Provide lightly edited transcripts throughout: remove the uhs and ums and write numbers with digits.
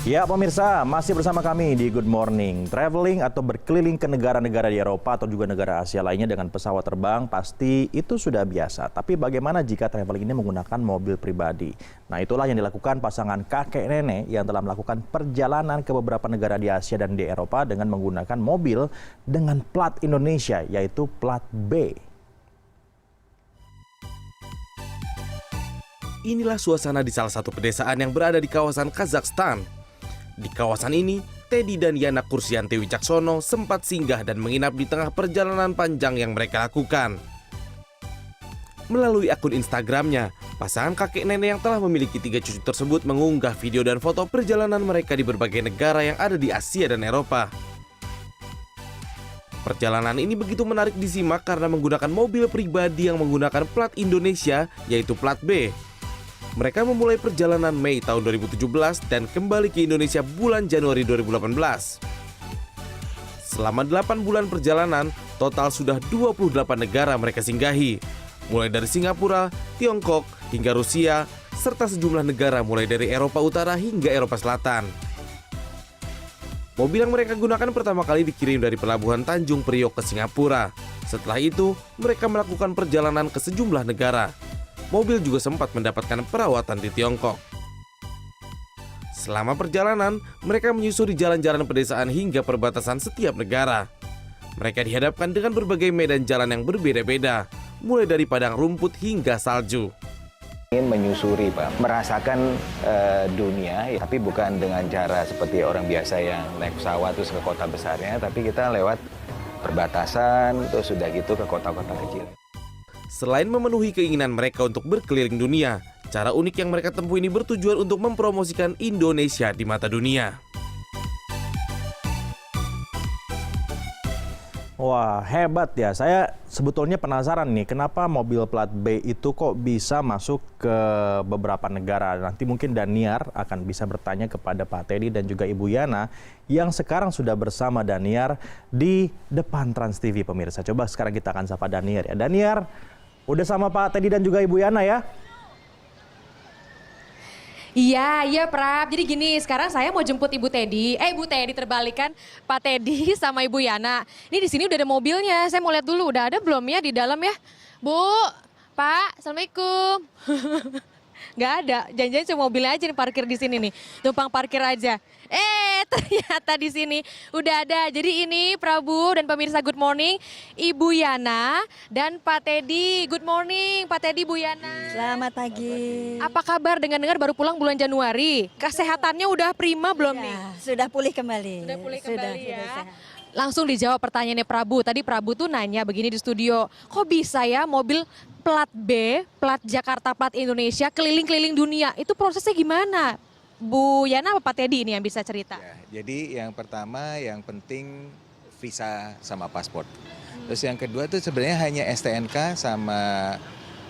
Ya pemirsa, masih bersama kami di Good Morning. Traveling atau berkeliling ke negara-negara di Eropa atau juga negara Asia lainnya dengan pesawat terbang pasti itu sudah biasa. Tapi bagaimana jika traveling ini menggunakan mobil pribadi? Nah itulah yang dilakukan pasangan kakek nenek yang telah melakukan perjalanan ke beberapa negara di Asia dan di Eropa dengan menggunakan mobil dengan plat Indonesia, yaitu plat B. Inilah suasana di salah satu pedesaan yang berada di kawasan Kazakhstan. Di kawasan ini, Teddy dan Yana Kursianti Wicaksono sempat singgah dan menginap di tengah perjalanan panjang yang mereka lakukan. Melalui akun Instagramnya, pasangan kakek nenek yang telah memiliki 3 cucu tersebut mengunggah video dan foto perjalanan mereka di berbagai negara yang ada di Asia dan Eropa. Perjalanan ini begitu menarik disimak karena menggunakan mobil pribadi yang menggunakan plat Indonesia, yaitu plat B. Mereka memulai perjalanan Mei tahun 2017 dan kembali ke Indonesia bulan Januari 2018. Selama 8 bulan perjalanan, total sudah 28 negara mereka singgahi. Mulai dari Singapura, Tiongkok, hingga Rusia, serta sejumlah negara mulai dari Eropa Utara hingga Eropa Selatan. Mobil yang mereka gunakan pertama kali dikirim dari pelabuhan Tanjung Priok ke Singapura. Setelah itu, mereka melakukan perjalanan ke sejumlah negara. Mobil juga sempat mendapatkan perawatan di Tiongkok. Selama perjalanan, mereka menyusuri jalan-jalan pedesaan hingga perbatasan setiap negara. Mereka dihadapkan dengan berbagai medan jalan yang berbeda-beda, mulai dari padang rumput hingga salju. Ingin menyusuri, Pak, merasakan dunia, tapi bukan dengan cara seperti orang biasa yang naik pesawat terus ke kota besarnya, tapi kita lewat perbatasan, terus sudah gitu ke kota-kota kecil. Selain memenuhi keinginan mereka untuk berkeliling dunia, cara unik yang mereka tempuh ini bertujuan untuk mempromosikan Indonesia di mata dunia. Wah, hebat ya. Saya sebetulnya penasaran nih, kenapa mobil plat B itu kok bisa masuk ke beberapa negara. Nanti mungkin Daniar akan bisa bertanya kepada Pak Teddy dan juga Ibu Yana yang sekarang sudah bersama Daniar di depan Trans TV, pemirsa. Coba sekarang kita akan sapa Daniar ya. Daniar, udah sama Pak Teddy dan juga Ibu Yana ya? Iya Prab. Jadi gini, sekarang saya mau jemput Ibu Teddy. Ibu Teddy terbalikan, Pak Teddy sama Ibu Yana. Ini di sini udah ada mobilnya. Saya mau lihat dulu, udah ada belum ya di dalam ya? Bu, Pak, Assalamualaikum. Nggak ada, jangan-jangan cuma mobilnya aja nih parkir di sini nih. Tumpang parkir aja. Ternyata di sini udah ada. Jadi ini Prabu dan pemirsa Good Morning, Ibu Yana dan Pak Teddy. Good morning Pak Teddy, Bu Yana. Selamat pagi. Apa kabar? Dengar-dengar baru pulang bulan Januari. Kesehatannya udah prima belum nih? Sudah pulih kembali. Sudah pulih kembali ya. sehat. Langsung dijawab pertanyaannya Prabu. Tadi Prabu tuh nanya begini di studio. Kok bisa ya mobil plat B, plat Jakarta, plat Indonesia keliling-keliling dunia? Itu prosesnya gimana? Bu Yana apa Pak Teddy ini yang bisa cerita? Ya, jadi yang pertama yang penting visa sama paspor. Terus yang kedua tuh sebenarnya hanya STNK sama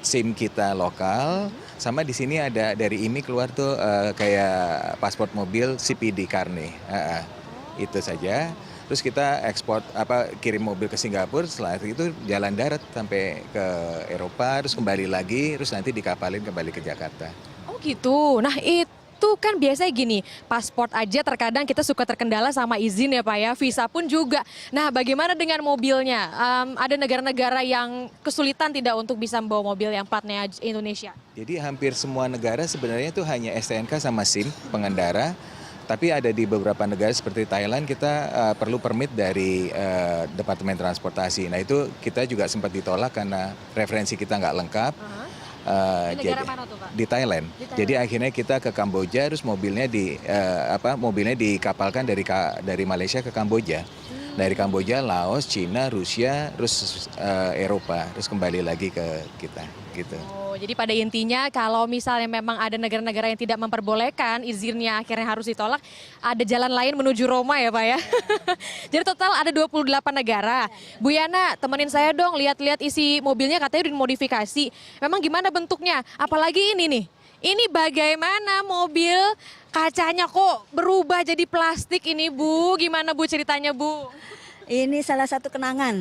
SIM kita lokal. Sama di sini ada dari IMI keluar tuh kayak paspor mobil CPD Carne. Itu saja. Terus kita ekspor kirim mobil ke Singapura, setelah itu jalan darat sampai ke Eropa, terus kembali lagi, terus nanti dikapalin kembali ke Jakarta. Oh gitu. Nah itu kan biasanya gini, paspor aja terkadang kita suka terkendala sama izin ya Pak ya, visa pun juga. Nah bagaimana dengan mobilnya? Ada negara-negara yang kesulitan tidak untuk bisa membawa mobil yang platnya Indonesia? Jadi hampir semua negara sebenarnya itu hanya STNK sama SIM pengendara. Tapi ada di beberapa negara seperti Thailand kita perlu permit dari Departemen Transportasi. Nah itu kita juga sempat ditolak karena referensi kita nggak lengkap. Di negara mana tuh Pak? Di Thailand. Jadi akhirnya kita ke Kamboja, terus mobilnya dikapalkan dari Malaysia ke Kamboja. Dari Kamboja, Laos, Cina, Rusia, terus Eropa, terus kembali lagi ke kita. Gitu. Oh, jadi pada intinya kalau misalnya memang ada negara-negara yang tidak memperbolehkan, izinnya akhirnya harus ditolak, ada jalan lain menuju Roma ya Pak ya? Jadi total ada 28 negara. Bu Yana, temenin saya dong lihat-lihat isi mobilnya, katanya udah dimodifikasi. Memang gimana bentuknya? Apalagi ini nih, ini bagaimana mobil kacanya kok berubah jadi plastik ini Bu? Gimana Bu ceritanya Bu? Ini salah satu kenangan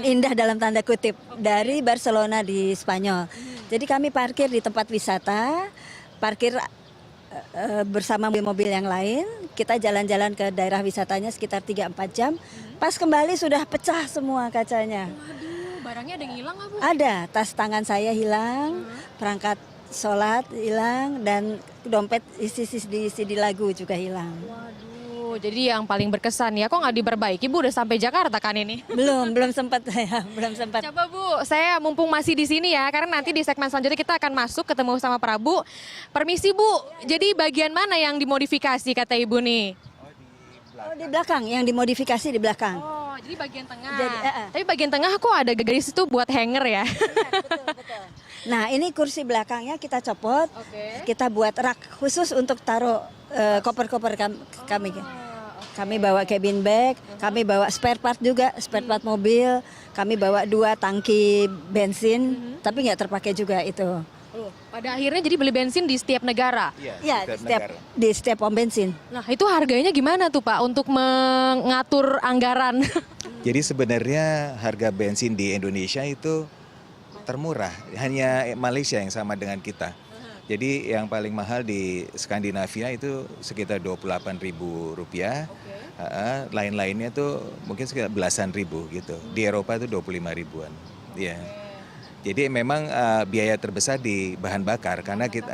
indah dalam tanda kutip dari Barcelona di Spanyol. Jadi kami parkir di tempat wisata, parkir bersama mobil-mobil yang lain. Kita jalan-jalan ke daerah wisatanya sekitar 3-4 jam. Pas kembali sudah pecah semua kacanya. Waduh, barangnya ada yang hilang nggak, Bu? Ada, tas tangan saya hilang, perangkat sholat hilang, dan dompet isi CD lagu juga hilang. Waduh, jadi yang paling berkesan ya, kok nggak diperbaiki, Bu? Udah sampai Jakarta kan ini? Belum sempat saya, belum sempat. Coba Bu, saya mumpung masih di sini ya, karena nanti di segmen selanjutnya kita akan masuk ketemu sama Prabu. Permisi Bu, jadi bagian mana yang dimodifikasi kata Ibu nih? Oh, di belakang, yang dimodifikasi di belakang. Oh, jadi bagian tengah. Jadi, Tapi bagian tengah kok ada garis itu buat hanger ya? Betul. Nah, ini kursi belakangnya kita copot, Oke. kita buat rak khusus untuk taruh koper-koper kami. Kami bawa cabin bag, kami bawa spare part juga, spare part mobil, kami bawa 2 tangki bensin, tapi nggak terpakai juga itu. Pada akhirnya jadi beli bensin di setiap negara. Ya, di setiap pom bensin. Nah, itu harganya gimana tuh Pak untuk mengatur anggaran? Jadi sebenarnya harga bensin di Indonesia itu termurah, hanya Malaysia yang sama dengan kita. Jadi yang paling mahal di Skandinavia itu sekitar Rp28.000. Lain-lainnya tuh mungkin sekitar belasan ribu gitu. Di Eropa itu 25 ribuan. Iya. Jadi memang biaya terbesar di bahan bakar karena kita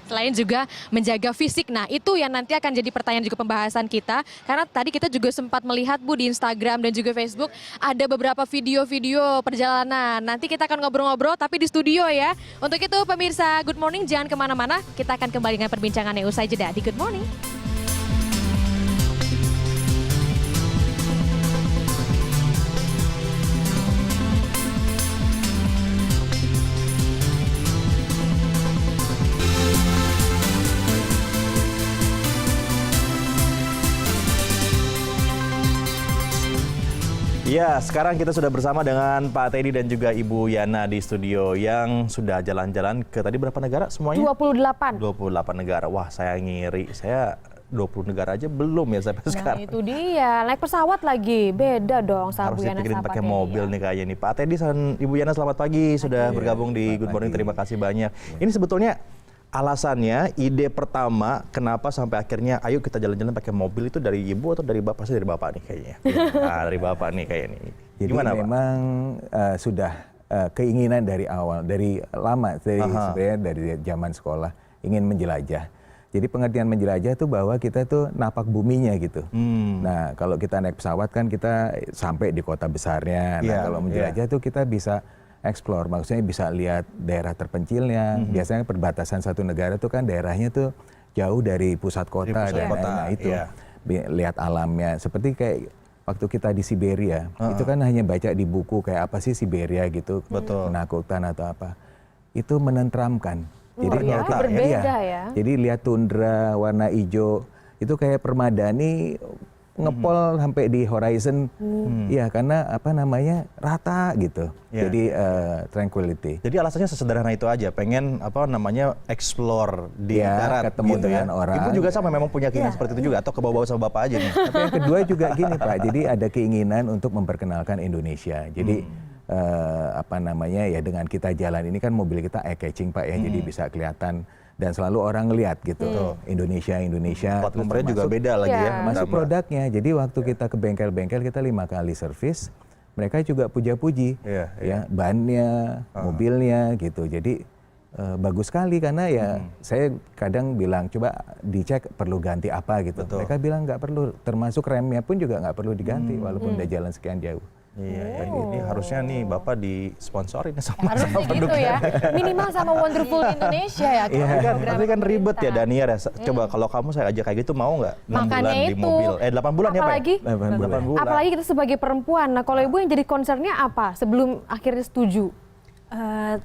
Selain juga menjaga fisik. Nah, itu yang nanti akan jadi pertanyaan juga pembahasan kita. Karena tadi kita juga sempat melihat Bu di Instagram dan juga Facebook ada beberapa video-video perjalanan. Nanti kita akan ngobrol-ngobrol tapi di studio ya. Untuk itu pemirsa Good Morning jangan kemana-mana. Kita akan kembali dengan perbincangannya usai jeda di Good Morning. Ya, sekarang kita sudah bersama dengan Pak Teddy dan juga Ibu Yana di studio yang sudah jalan-jalan ke tadi berapa negara semuanya? 28. 28 negara. Wah, saya ngiri. Saya 20 negara aja belum ya sampai sekarang. Nah itu dia, naik pesawat lagi, beda dong sama Harus Bu Yana dipikirin sama pakai Teddy, mobil ya. nih kayaknya nih. Pak Teddy dan Ibu Yana selamat pagi, sudah bergabung di Good Morning. Terima kasih banyak. Ini sebetulnya alasannya, ide pertama kenapa sampai akhirnya ayo kita jalan-jalan pakai mobil itu dari Ibu atau dari Bapak? Pasti dari Bapak nih kayaknya. Nah, dari Bapak nih kayaknya. Jadi Gimana, Pak? memang sudah keinginan dari awal, dari lama, sebenarnya dari zaman sekolah ingin menjelajah. Jadi pengertian menjelajah itu bahwa kita tuh napak buminya gitu. Nah kalau kita naik pesawat kan kita sampai di kota besarnya. Nah kalau menjelajah tuh kita bisa explore, maksudnya bisa lihat daerah terpencilnya. Biasanya perbatasan satu negara tuh kan daerahnya tuh jauh dari pusat kota dan nah itu lihat alamnya. Seperti kayak waktu kita di Siberia, itu kan hanya baca di buku kayak apa sih Siberia gitu, menakutkan atau apa. Itu menenteramkan. Jadi ya, berbeda ya. Jadi lihat tundra warna hijau itu kayak permadani ngepol sampai di horizon, ya karena apa namanya rata gitu. Jadi tranquility. Jadi alasannya sesederhana itu aja, pengen apa namanya explore di darat, ketemu gitu dengan orang. Ibu juga sama memang punya keinginan seperti itu juga atau kebawa-bawa sama Bapak aja nih? Tapi yang kedua juga gini Pak, jadi ada keinginan untuk memperkenalkan Indonesia. Jadi apa namanya ya dengan kita jalan ini kan mobil kita eye catching Pak ya, jadi bisa kelihatan dan selalu orang ngelihat gitu. Indonesia. Plat nomornya juga beda lagi ya. Masuk produknya. Jadi waktu kita ke bengkel-bengkel kita 5 kali servis, mereka juga puja-puji ya bannya, mobilnya gitu. Jadi bagus sekali karena ya saya kadang bilang coba dicek perlu ganti apa gitu. Mereka bilang nggak perlu, termasuk remnya pun juga nggak perlu diganti walaupun udah jalan sekian jauh. Iya, ini harusnya nih Bapak disponsorin sama Harusnya gitu ya, minimal sama Wonderful Indonesia ya. Tapi kan ribet ya Daniar ya. Coba kalau kamu saya ajak kayak gitu mau nggak? 6 bulan Makanya di itu. mobil. 8 bulan ya Pak? Apalagi, 8 bulan. apalagi kita sebagai perempuan. Nah kalau Ibu yang jadi concernnya apa sebelum akhirnya setuju?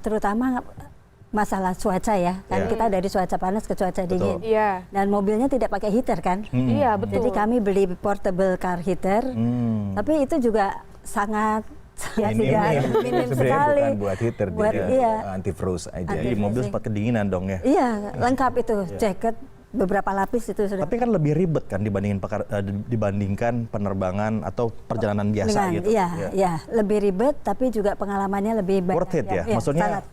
Terutama masalah cuaca ya, kan kita dari cuaca panas ke cuaca dingin. Iya. Dan mobilnya tidak pakai heater kan. Iya betul. Jadi kami beli portable car heater, tapi itu juga sangat minim Sebenarnya sekali. bukan buat heater, anti frost aja. Jadi mobil sempat kedinginan dong ya. Iya, lengkap itu, jaket beberapa lapis itu sudah. Tapi kan lebih ribet kan dibandingkan penerbangan atau perjalanan biasa gitu. Iya, lebih ribet tapi juga pengalamannya lebih banyak. Worth it ya? Maksudnya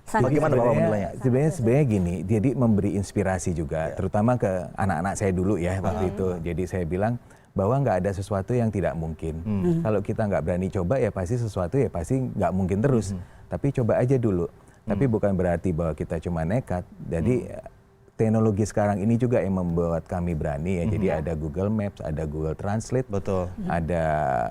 Bagaimana Bapak menilainya? Sebenarnya gini, jadi memberi inspirasi juga, terutama ke anak-anak saya dulu ya waktu itu. Jadi saya bilang bahwa nggak ada sesuatu yang tidak mungkin. Kalau kita nggak berani coba ya pasti sesuatu ya pasti nggak mungkin terus. Tapi coba aja dulu. Tapi bukan berarti bahwa kita cuma nekat. Jadi teknologi sekarang ini juga yang membuat kami berani ya. Jadi ada Google Maps, ada Google Translate, Betul. ada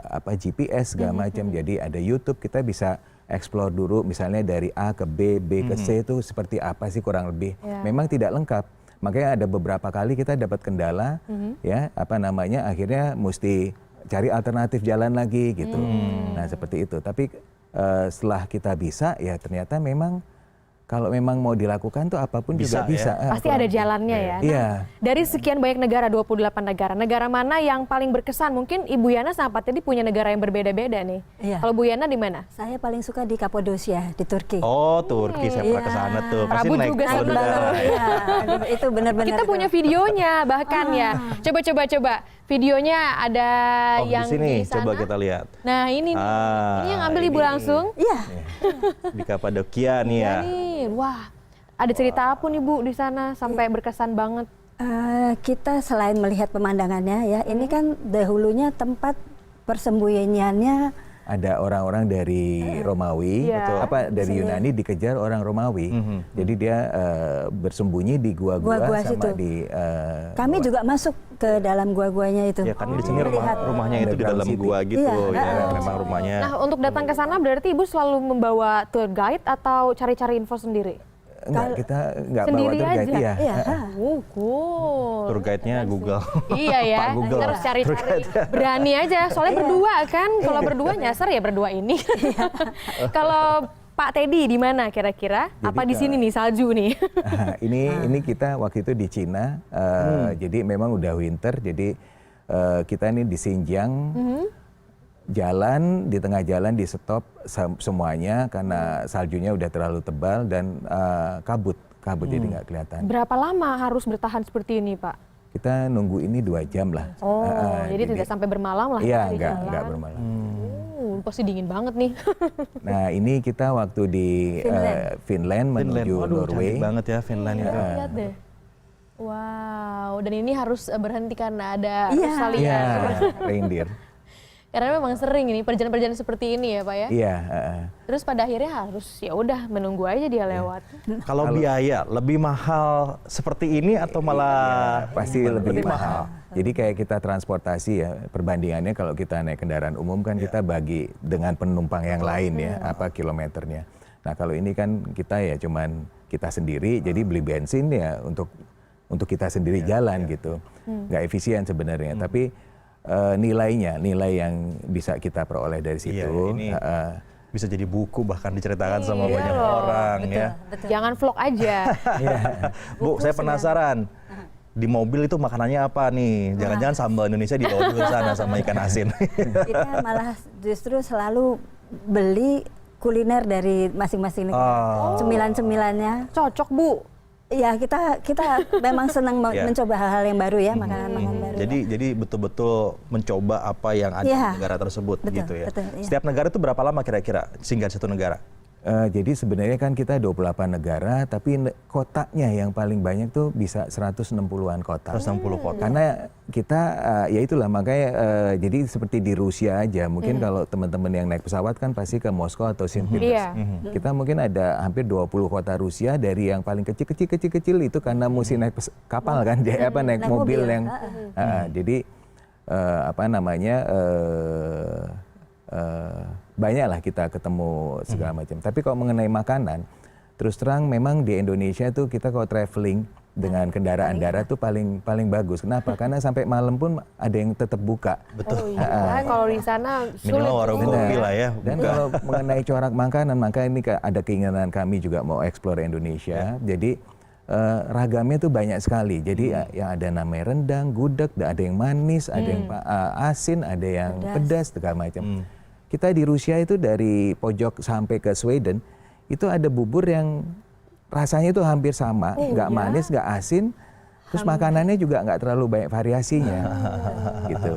apa GPS segala macam. Jadi ada YouTube, kita bisa explore dulu misalnya dari A ke B, B ke C itu seperti apa sih kurang lebih. Memang tidak lengkap. Makanya ada beberapa kali kita dapat kendala ya, apa namanya, akhirnya mesti cari alternatif jalan lagi gitu. Nah, seperti itu. Tapi setelah kita bisa ya ternyata memang kalau memang mau dilakukan tuh apapun juga bisa. Pasti ada jalannya ya. Nah, Iya. dari sekian banyak negara, 28 negara, negara mana yang paling berkesan? Mungkin Ibu Yana sama Pak Teddy punya negara yang berbeda-beda nih. Iya. Kalau Bu Yana di mana? Saya paling suka di Kapadosia, di Turki. Oh, Turki, saya pernah ke sana tuh. Pasti Prabu naik juga kalau senang. udara. Iya, itu benar-benar. Kita punya videonya bahkan ya. Coba. Videonya ada Oh, yang di sini sana. coba kita lihat. Nah, ini nih. Ini yang ambil Ibu langsung. Iya. Di Kapadokia nih ya. Nih, wah. Ada cerita apa nih Bu di sana sampai berkesan banget? Kita selain melihat pemandangannya ya, ini kan dahulunya tempat persembunyiannya. Ada orang-orang dari Romawi, Iya. apa dari Yunani dikejar orang Romawi. Jadi dia bersembunyi di gua-gua Gua-gua sama situ. di Kami juga masuk ke dalam gua-guanya itu. Ya kan di sini rumahnya itu di Underground dalam city. gua gitu Iya, ya. Memang rumahnya. Nah, untuk datang ke sana berarti Ibu selalu membawa tour guide atau cari-cari info sendiri? Enggak, kita enggak bawa Sendiri tour guide aja? ya. Iya. Oh, cool. Tour guide-nya Google. Iya ya, Pak Google. terus cari-cari. Berani aja, soalnya berdua kan. Kalau berdua nyasar ya berdua ini. Kalau Pak Teddy di mana kira-kira? Apa di sini nih salju nih? ini kita waktu itu di Cina, jadi memang udah winter, jadi kita ini di Xinjiang, jalan di tengah jalan di stop semuanya karena saljunya udah terlalu tebal dan kabut jadi nggak kelihatan. Berapa lama harus bertahan seperti ini Pak? Kita nunggu ini 2 jam lah. Oh, jadi tidak sampai bermalam lah. Iya, di jalan. nggak bermalam. Pasti dingin banget nih. Nah, ini kita waktu di Finland menuju Waduh, Norway. cantik banget ya Finland itu. Lihat deh. Wow, dan ini harus berhenti karena ada Iya. rusa liar. Iya, reindeer. Karena memang sering ini perjalanan-perjalanan seperti ini ya Pak ya. Iya. Terus pada akhirnya harus ya udah menunggu aja dia lewat. Kalau biaya lebih mahal seperti ini atau malah Pasti lebih mahal. Jadi kayak kita transportasi ya, perbandingannya kalau kita naik kendaraan umum kan kita bagi dengan penumpang yang lain ya, apa kilometernya. Nah kalau ini kan kita ya cuman kita sendiri, jadi beli bensin ya untuk kita sendiri jalan gitu. Nggak efisien sebenarnya, tapi nilai yang bisa kita peroleh dari situ. ini bisa jadi buku bahkan diceritakan sama Iya banyak loh, orang ya. Jangan vlog aja. Bu, saya penasaran. Di mobil itu makanannya apa nih? Jangan-jangan sambal Indonesia dibawa dulu ke sana sama ikan asin. Kita malah justru selalu beli kuliner dari masing-masing negara. Cemilan-cemilannya. Cocok Bu. Ya kita memang senang Ya. mencoba hal-hal yang baru ya, makanan-makanan baru. Jadi betul-betul mencoba apa yang ada Iya. di negara tersebut Betul, gitu ya. betul, iya. Setiap negara itu berapa lama kira-kira singgah di satu negara? Jadi sebenarnya kan kita 28 negara, tapi kotanya yang paling banyak tuh bisa 160-an kota. 160 kota. Karena kita, ya itulah makanya, jadi seperti di Rusia aja, mungkin kalau teman-teman yang naik pesawat kan pasti ke Moskow atau Saint Petersburg. Iya. Kita mungkin ada hampir 20 kota Rusia dari yang paling kecil itu karena mesti naik kapal kan, naik Naik mobil mobil. yang, jadi apa namanya, banyaklah kita ketemu segala macam. Tapi kalau mengenai makanan, terus terang memang di Indonesia tuh kita kalau traveling dengan kendaraan darat tuh paling bagus. Kenapa? Karena sampai malam pun ada yang tetap buka. Betul. Iya, kalau di sana sulit. Minimal warung tuh. kopi lah ya. Dan buka. kalau mengenai corak makanan, maka ini ada keinginan kami juga mau explore Indonesia. Jadi ragamnya tuh banyak sekali. Jadi yang ada namanya rendang, gudeg, ada yang manis, ada yang asin, ada yang pedas, segala macam. Kita di Rusia itu dari pojok sampai ke Sweden itu ada bubur yang rasanya itu hampir sama, nggak manis, nggak asin, terus makanannya juga nggak terlalu banyak variasinya, gitu.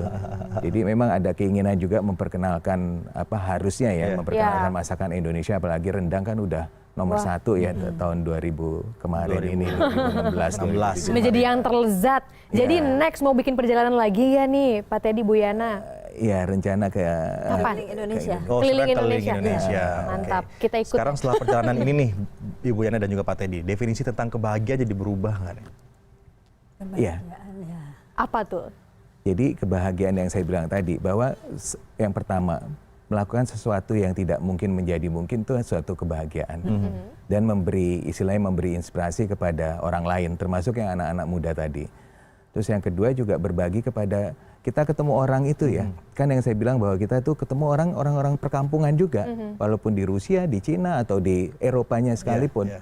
Jadi memang ada keinginan juga memperkenalkan harusnya ya memperkenalkan masakan Indonesia, apalagi rendang kan udah nomor 1 ya tahun 2000 kemarin ini 2016. Menjadi yang terlezat. Jadi next mau bikin perjalanan lagi ya nih Pak Teddy, Bu Yana? Iya, rencana ke Kapan? Indonesia. Oh, Keliling sekarang Indonesia. Oke. Mantap, kita ikut. Sekarang setelah perjalanan ini nih, Ibu Yana dan juga Pak Teddy, definisi tentang kebahagiaan jadi berubah nggak nih? Iya. Apa tuh? Jadi kebahagiaan yang saya bilang tadi bahwa yang pertama melakukan sesuatu yang tidak mungkin menjadi mungkin itu suatu kebahagiaan dan istilahnya memberi inspirasi kepada orang lain termasuk yang anak-anak muda tadi. Terus yang kedua juga berbagi kepada kita ketemu orang itu ya. Kan yang saya bilang bahwa kita tuh ketemu orang-orang perkampungan juga walaupun di Rusia, di Cina atau di Eropanya sekalipun.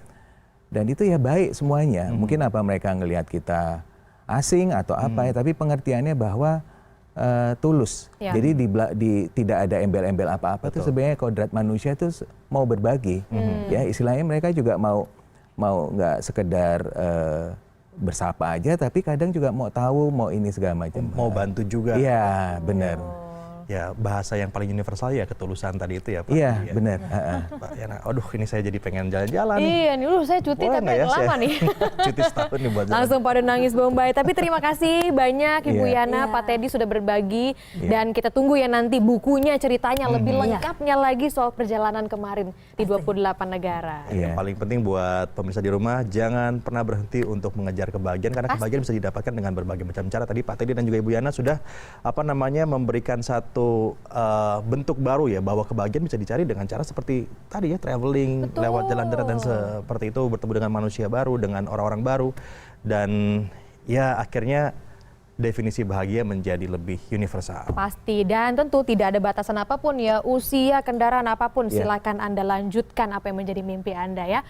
Dan itu ya baik semuanya. Mungkin apa mereka ngelihat kita asing atau apa ya, tapi pengertiannya bahwa tulus. Jadi tidak ada embel-embel apa-apa tuh sebenarnya kodrat manusia tuh mau berbagi. Ya istilahnya mereka juga mau nggak sekedar bersapa aja, tapi kadang juga mau tahu, mau ini segala macam. Mau bantu juga. Iya benar. Ya bahasa yang paling universal ya ketulusan tadi itu ya Pak. Iya benar. Pak Yana, aduh ini saya jadi pengen jalan-jalan nih. Iya nih, saya cuti Boleh tapi nggak ya, lama saya nih. Cuti setahun nih buat jalan. Langsung pada nangis bombay. Tapi terima kasih banyak Ibu Iya. Yana, Pak Teddy sudah berbagi. Dan kita tunggu ya nanti bukunya, ceritanya lebih lengkapnya lagi soal perjalanan kemarin di 28 negara. Yang paling penting buat pemirsa di rumah, jangan pernah berhenti untuk mengejar kebahagiaan karena kebahagiaan bisa didapatkan dengan berbagai macam cara. Tadi Pak Teddy dan juga Ibu Yana sudah memberikan satu bentuk baru ya bahwa kebahagiaan bisa dicari dengan cara seperti tadi ya traveling, lewat jalan darat dan seperti itu, bertemu dengan manusia baru, dengan orang-orang baru, dan ya akhirnya definisi bahagia menjadi lebih universal. Pasti, dan tentu tidak ada batasan apapun ya, usia, kendaraan apapun, silakan Anda lanjutkan apa yang menjadi mimpi Anda ya.